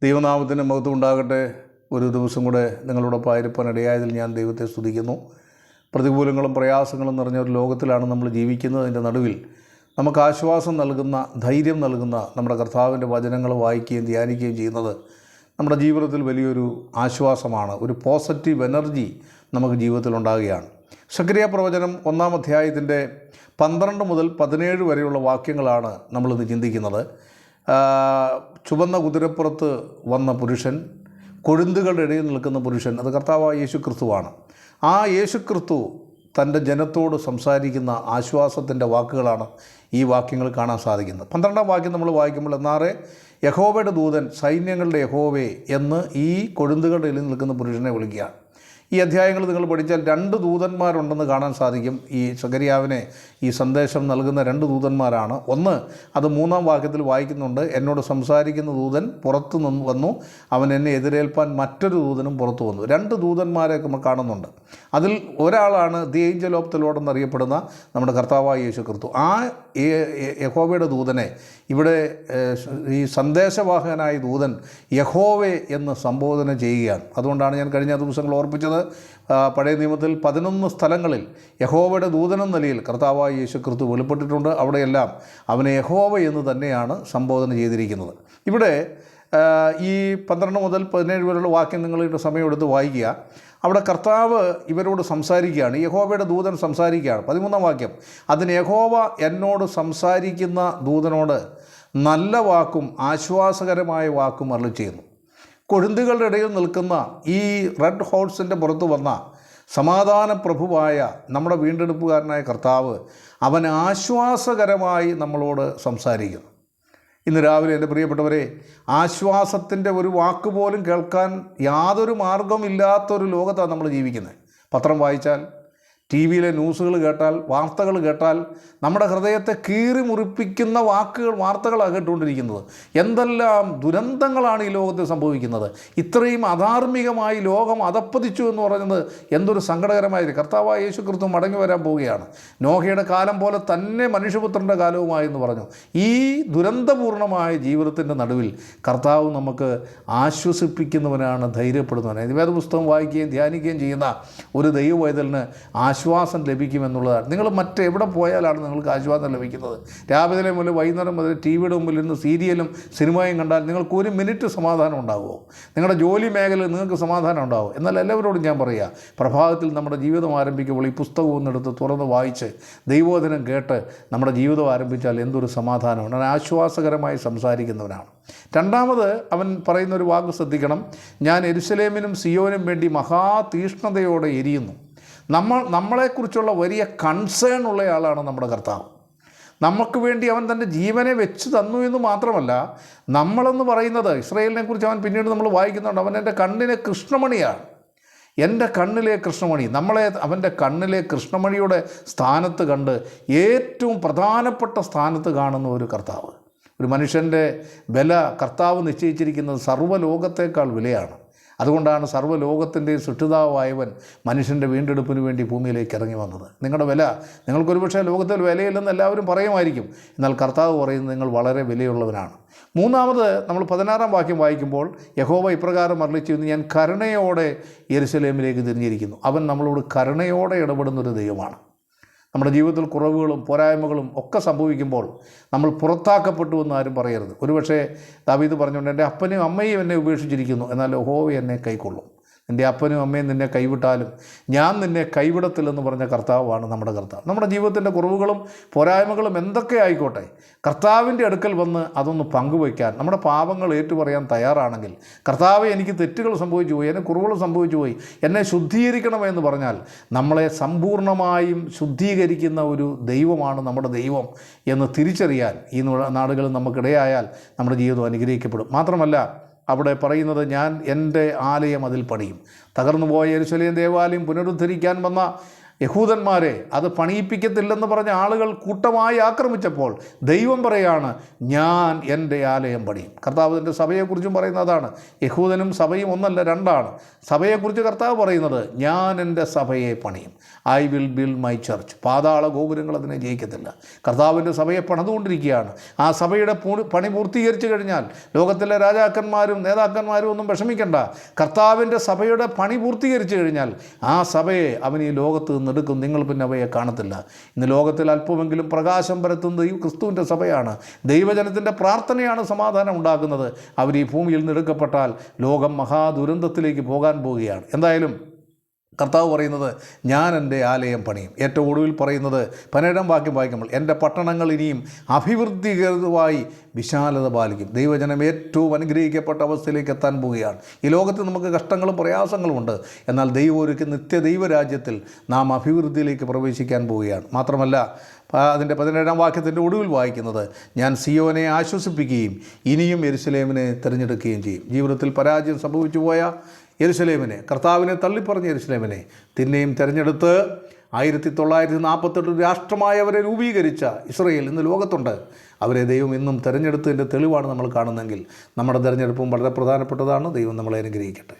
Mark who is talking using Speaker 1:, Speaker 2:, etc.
Speaker 1: ദൈവനാമത്തിന് മഹത്വം ഉണ്ടാകട്ടെ. ഒരു ദിവസം കൂടെ നിങ്ങളോടൊപ്പം ആയിരിക്കാൻ ഇടയായതിൽ ഞാൻ ദൈവത്തെ സ്തുതിക്കുന്നു. പ്രതികൂലങ്ങളും പ്രയാസങ്ങളും നിറഞ്ഞ ഒരു ലോകത്തിലാണ് നമ്മൾ ജീവിക്കുന്നതിൻ്റെ നടുവിൽ നമുക്ക് ആശ്വാസം നൽകുന്ന, ധൈര്യം നൽകുന്ന നമ്മുടെ കർത്താവിൻ്റെ വചനങ്ങൾ വായിക്കുകയും ധ്യാനിക്കുകയും ചെയ്യുന്നത് നമ്മുടെ ജീവിതത്തിൽ വലിയൊരു ആശ്വാസമാണ്. ഒരു പോസിറ്റീവ് എനർജി നമുക്ക് ജീവിതത്തിൽ ഉണ്ടാകുകയാണ്. സക്കറിയ പ്രവചനം 1-ാം അധ്യായത്തിൻ്റെ 12 മുതൽ 17 വരെയുള്ള വാക്യങ്ങളാണ് നമ്മളിന്ന് ചിന്തിക്കുന്നത്. ചുവന്ന കുതിരപ്പുറത്ത് വന്ന പുരുഷൻ, കൊഴുന്തുകളുടെ ഇടയിൽ നിൽക്കുന്ന പുരുഷൻ, അത് കർത്താവായ യേശു ക്രിസ്തുവാണ്. ആ യേശു ക്രിസ്തു തൻ്റെ ജനത്തോട് സംസാരിക്കുന്ന ആശ്വാസത്തിൻ്റെ വാക്കുകളാണ് ഈ വാക്യങ്ങൾ കാണാൻ സാധിക്കുന്നത്. 12-ാം വാക്യം നമ്മൾ വായിക്കുമ്പോൾ, എന്നാറെ യഹോവയുടെ ദൂതൻ, സൈന്യങ്ങളുടെ യഹോവേ എന്ന് ഈ കൊഴുന്തുകളുടെ ഇടയിൽ നിൽക്കുന്ന പുരുഷനെ വിളിക്കുകയാണ്. ഈ അധ്യായങ്ങൾ നിങ്ങൾ പഠിച്ചാൽ 2 ദൂതന്മാരുണ്ടെന്ന് കാണാൻ സാധിക്കും. ഈ സക്കറിയാവിനെ ഈ സന്ദേശം നൽകുന്ന 2 ദൂതന്മാരാണ്. ഒന്ന്, അത് 3-ാം വാക്യത്തിൽ വായിക്കുന്നുണ്ട്, എന്നോട് സംസാരിക്കുന്ന ദൂതൻ പുറത്തു നിന്ന് വന്നു, അവൻ എന്നെ എതിരേൽപ്പാൻ മറ്റൊരു ദൂതനും പുറത്തു വന്നു. 2 ദൂതന്മാരെ നമ്മൾ കാണുന്നുണ്ട്. അതിൽ ഒരാളാണ് the Angel of the Lord എന്നറിയപ്പെടുന്ന നമ്മുടെ കർത്താവായ യേശു ക്രിസ്തു. ആ യഹോവയുടെ ദൂതനെ ഇവിടെ ഈ സന്ദേശവാഹകനായ ദൂതൻ യഹോവേ എന്ന് സംബോധന ചെയ്യുകയാണ്. അതുകൊണ്ടാണ് ഞാൻ കഴിഞ്ഞ ദിവസങ്ങൾ ഓർപ്പിച്ചത്, പഴയ നിയമത്തിൽ 11 സ്ഥലങ്ങളിൽ യഹോവയുടെ ദൂതനെന്ന നിലയിൽ കർത്താവായ യേശു ക്രിസ്തു വെളിപ്പെട്ടിട്ടുണ്ട്. അവിടെയെല്ലാം അവനെ യഹോവ എന്ന് തന്നെയാണ് സംബോധന ചെയ്തിരിക്കുന്നത്. ഇവിടെ ഈ 12 മുതൽ 17 വരെയുള്ള വാക്യം നിങ്ങളുടെ സമയമെടുത്ത് വായിക്കുക. അവിടെ കർത്താവ് ഇവരോട് സംസാരിക്കുകയാണ്. യഹോവയുടെ ദൂതൻ സംസാരിക്കുകയാണ്. 13-ാം വാക്യം, അതിന് യഹോവ എന്നോട് സംസാരിക്കുന്ന ദൂതനോട് നല്ല വാക്കും ആശ്വാസകരമായ വാക്കും അരുളി ചെയ്യുന്നു. കൊഴുന്തുകളുടെ ഇടയിൽ നിൽക്കുന്ന ഈ റെഡ് ഹോഴ്സിൻ്റെ പുറത്ത് വന്ന സമാധാന പ്രഭുവായ നമ്മുടെ വീണ്ടെടുപ്പുകാരനായ കർത്താവ് അവൻ ആശ്വാസകരമായി നമ്മളോട് സംസാരിക്കുന്നു. ഇന്ന് രാവിലെ എൻ്റെ പ്രിയപ്പെട്ടവരെ, ആശ്വാസത്തിൻ്റെ ഒരു വാക്ക് പോലും കേൾക്കാൻ യാതൊരു മാർഗമില്ലാത്തൊരു ലോകത്താണ് നമ്മൾ ജീവിക്കുന്നത്. പത്രം വായിച്ചാൽ, ടി വിയിലെ ന്യൂസുകൾ കേട്ടാൽ, വാർത്തകൾ കേട്ടാൽ നമ്മുടെ ഹൃദയത്തെ കീറി മുറിപ്പിക്കുന്ന വാർത്തകളാണ് കേട്ടുകൊണ്ടിരിക്കുന്നത്. എന്തെല്ലാം ദുരന്തങ്ങളാണ് ഈ ലോകത്ത് സംഭവിക്കുന്നത്. ഇത്രയും അധാർമികമായി ലോകം അധപ്പതിച്ചു എന്ന് പറയുന്നത് എന്തൊരു സങ്കടകരമായ. കർത്താവായ യേശു ക്രിസ്തു മടങ്ങി വരാൻ പോവുകയാണ്. നോഹയുടെ കാലം പോലെ തന്നെ മനുഷ്യപുത്രൻ്റെ കാലവുമായി എന്ന് പറഞ്ഞു. ഈ ദുരന്തപൂർണമായ ജീവിതത്തിൻ്റെ നടുവിൽ കർത്താവ് നമുക്ക് ആശ്വസിപ്പിക്കുന്നവനാണ്, ധൈര്യപ്പെടുന്നവനാണ്. വേദപുസ്തകം വായിക്കുകയും ധ്യാനിക്കുകയും ചെയ്യുന്ന ഒരു ദൈവവൈതലിന് ആശ്വാസം ലഭിക്കുമെന്നുള്ളതാണ്. നിങ്ങൾ മറ്റെവിടെ പോയാലാണ് നിങ്ങൾക്ക് ആശ്വാസം ലഭിക്കുന്നത്? രാവിലെ മുതൽ വൈകുന്നേരം മുതൽ ടി വിയുടെ മുമ്പിൽ നിന്ന് സീരിയലും സിനിമയും കണ്ടാൽ നിങ്ങൾക്ക് 1 മിനിറ്റ് സമാധാനം ഉണ്ടാകുമോ? നിങ്ങളുടെ ജോലി മേഖലയിൽ നിങ്ങൾക്ക് സമാധാനം ഉണ്ടാകും? എന്നാൽ എല്ലാവരോടും ഞാൻ പറയുക, പ്രഭാതത്തിൽ നമ്മുടെ ജീവിതം ആരംഭിക്കുമ്പോൾ ഈ പുസ്തകം ഒന്നെടുത്ത് തുറന്ന് വായിച്ച് ദൈവവചനം കേട്ട് നമ്മുടെ ജീവിതം ആരംഭിച്ചാൽ എന്തൊരു സമാധാനമാണ്. അവൻ ആശ്വാസകരമായി സംസാരിക്കുന്നവനാണ്. രണ്ടാമത് അവൻ പറയുന്നൊരു വാക്ക് ശ്രദ്ധിക്കണം, ഞാൻ യെരൂശലേമിനും സിയോനും വേണ്ടി മഹാതീഷ്ണതയോടെ എരിയുന്നു. നമ്മളെക്കുറിച്ചുള്ള വലിയ കൺസേൺ ഉള്ളയാളാണ് നമ്മുടെ കർത്താവ്. നമുക്ക് വേണ്ടി അവൻ തൻ്റെ ജീവനെ വെച്ച് തന്നു എന്ന് മാത്രമല്ല, നമ്മളെന്ന് പറയുന്നത് ഇസ്രായേലിനെ കുറിച്ച് അവൻ പിന്നീട് നമ്മൾ വായിക്കുന്നുണ്ട്, അവൻ എൻ്റെ കണ്ണിലെ കൃഷ്ണമണിയാണ്, എൻ്റെ കണ്ണിലെ കൃഷ്ണമണി. നമ്മളെ അവൻ്റെ കണ്ണിലെ കൃഷ്ണമണിയുടെ സ്ഥാനത്ത് കണ്ട് ഏറ്റവും പ്രധാനപ്പെട്ട സ്ഥാനത്ത് കാണുന്ന ഒരു കർത്താവ്. ഒരു മനുഷ്യൻ്റെ വില കർത്താവ് നിശ്ചയിച്ചിരിക്കുന്നത് സർവ്വലോകത്തേക്കാൾ വിലയാണ്. അതുകൊണ്ടാണ് സർവ്വലോകത്തിൻ്റെയും സൃഷ്ടിതാവായവൻ മനുഷ്യൻ്റെ വീണ്ടെടുപ്പിന് വേണ്ടി ഭൂമിയിലേക്ക് ഇറങ്ങി വന്നത്. നിങ്ങളുടെ വില, നിങ്ങൾക്കൊരു പക്ഷേ ലോകത്തിൽ വിലയില്ലെന്ന് എല്ലാവരും പറയുമായിരിക്കും, എന്നാൽ കർത്താവ് പറയുന്നത് നിങ്ങൾ വളരെ വിലയുള്ളവനാണ്. മൂന്നാമത് നമ്മൾ 16-ാം വാക്യം വായിക്കുമ്പോൾ, യഹോവ ഇപ്രകാരം അരുളി ചെയ്യുന്നു, ഞാൻ കരുണയോടെ യെരൂശലേമിലേക്ക് തിരിഞ്ഞിരിക്കുന്നു. അവൻ നമ്മളോട് കരുണയോടെ ഇടപെടുന്നൊരു ദൈവമാണ്. നമ്മുടെ ജീവിതത്തിൽ കുറവുകളും പോരായ്മകളും ഒക്കെ സംഭവിക്കുമ്പോൾ നമ്മൾ പുറത്താക്കപ്പെട്ടു എന്ന് ആരും പറയരുത്. ഒരുപക്ഷെ ദാവീദ് പറഞ്ഞുകൊണ്ട്, എൻ്റെ അപ്പനും അമ്മയും എന്നെ ഉപേക്ഷിച്ചിരിക്കുന്നു, എന്നാൽ യഹോവ എന്നെ കൈക്കൊള്ളും. നിൻ്റെ അപ്പനും അമ്മയും നിന്നെ കൈവിട്ടാലും ഞാൻ നിന്നെ കൈവിടത്തില്ലെന്ന് പറഞ്ഞ കർത്താവാണ് നമ്മുടെ കർത്താവ്. നമ്മുടെ ജീവിതത്തിൻ്റെ കുറവുകളും പോരായ്മകളും എന്തൊക്കെ ആയിക്കോട്ടെ, കർത്താവിൻ്റെ അടുക്കൽ വന്ന് അതൊന്ന് പങ്കുവയ്ക്കാൻ, നമ്മുടെ പാപങ്ങൾ ഏറ്റുപറയാൻ തയ്യാറാണെങ്കിൽ, കർത്താവ് എനിക്ക് തെറ്റുകൾ സംഭവിച്ചു പോയി, എന്നെ കുറവുകൾ സംഭവിച്ചു പോയി, എന്നെ ശുദ്ധീകരിക്കണമെന്ന് പറഞ്ഞാൽ നമ്മളെ സമ്പൂർണ്ണമായും ശുദ്ധീകരിക്കുന്ന ഒരു ദൈവമാണ് നമ്മുടെ ദൈവം എന്ന് തിരിച്ചറിയാൻ ഈ നാടുകളിൽ നമുക്കിടയായാൽ നമ്മുടെ ജീവിതം അനുഗ്രഹിക്കപ്പെടും. മാത്രമല്ല, അവിടെ പറയുന്നത്, ഞാൻ എൻ്റെ ആലയം അതിൽ പണിയും. തകർന്നുപോയ യെരൂശലേം ദേവാലയം പുനരുദ്ധരിക്കാൻ വന്ന യഹൂദന്മാരെ അത് പണിയിപ്പിക്കത്തില്ലെന്ന് പറഞ്ഞ ആളുകൾ കൂട്ടമായി ആക്രമിച്ചപ്പോൾ ദൈവം പറയാണ്, ഞാൻ എൻ്റെ ആലയം പണിയും. കർത്താവിൻ്റെ സഭയെക്കുറിച്ചും പറയുന്നതാണ്. യഹൂദനും സഭയും ഒന്നല്ല, രണ്ടാണ്. സഭയെക്കുറിച്ച് കർത്താവ് പറയുന്നത്, ഞാൻ എൻ്റെ സഭയെ പണിയും. I will build my church. പാതാള ഗോപുരങ്ങൾ അതിനെ ജയിക്കത്തില്ല. കർത്താവിൻ്റെ സഭയെ പണിതുകൊണ്ടിരിക്കുകയാണ്. ആ സഭയുടെ പണി പൂർത്തീകരിച്ചു കഴിഞ്ഞാൽ ലോകത്തിലെ രാജാക്കന്മാരും നേതാക്കന്മാരും ഒന്നും വിഷമിക്കേണ്ട. കർത്താവിൻ്റെ സഭയുടെ പണി പൂർത്തീകരിച്ചു കഴിഞ്ഞാൽ ആ സഭയെ അവൻ ഈ ലോകത്ത് നിന്നെടുക്കും. നിങ്ങൾ പിന്നെ അവയെ കാണത്തില്ല. ഇന്ന് ലോകത്തിൽ അല്പമെങ്കിലും പ്രകാശം പരത്തുന്നത് ഈ ക്രിസ്തുവിൻ്റെ സഭയാണ്. ദൈവജനത്തിൻ്റെ പ്രാർത്ഥനയാണ് സമാധാനം ഉണ്ടാക്കുന്നത്. അവർ ഈ ഭൂമിയിൽ നിന്നെടുക്കപ്പെട്ടാൽ ലോകം മഹാദുരന്തത്തിലേക്ക് പോകാൻ പോവുകയാണ്. എന്തായാലും കർത്താവ് പറയുന്നത്, ഞാൻ എൻ്റെ ആലയം പണിയും. ഏറ്റവും ഒടുവിൽ പറയുന്നത് 12 വാക്യം വായിക്കുമ്പോൾ, എൻ്റെ പട്ടണങ്ങൾ ഇനിയും അഭിവൃദ്ധികരമായി വിശാലത പാലിക്കും. ദൈവജനം ഏറ്റവും അനുഗ്രഹിക്കപ്പെട്ട അവസ്ഥയിലേക്ക് എത്താൻ പോവുകയാണ്. ഈ ലോകത്ത് നമുക്ക് കഷ്ടങ്ങളും പ്രയാസങ്ങളുമുണ്ട്. എന്നാൽ ദൈവം ഒരുക്കി നിത്യ ദൈവരാജ്യത്തിൽ നാം അഭിവൃദ്ധിയിലേക്ക് പ്രവേശിക്കാൻ പോവുകയാണ്. മാത്രമല്ല അതിൻ്റെ 17 വാക്യത്തിൻ്റെ ഒടുവിൽ വായിക്കുന്നത്, ഞാൻ സിയോനെ ആശ്വസിപ്പിക്കുകയും ഇനിയും യെരുശലേമിനെ തിരഞ്ഞെടുക്കുകയും ചെയ്യും. ജീവിതത്തിൽ പരാജയം സംഭവിച്ചു പോയ യെരുശലേമിനെ, കർത്താവിനെ തള്ളിപ്പറഞ്ഞ യെരുശലേമിനെ പിന്നെയും തിരഞ്ഞെടുത്ത് 1948 രാഷ്ട്രമായി അവരെ രൂപീകരിച്ച ഇസ്രയേൽ ഇന്ന് ലോകത്തുണ്ട്. അവരെ ദൈവം ഇന്നും തിരഞ്ഞെടുത്തതിൻ്റെ തെളിവാണ് നമ്മൾ കാണുന്നതെങ്കിൽ നമ്മുടെ തിരഞ്ഞെടുപ്പും വളരെ പ്രധാനപ്പെട്ടതാണ്. ദൈവം നമ്മളെ അനുഗ്രഹിക്കട്ടെ.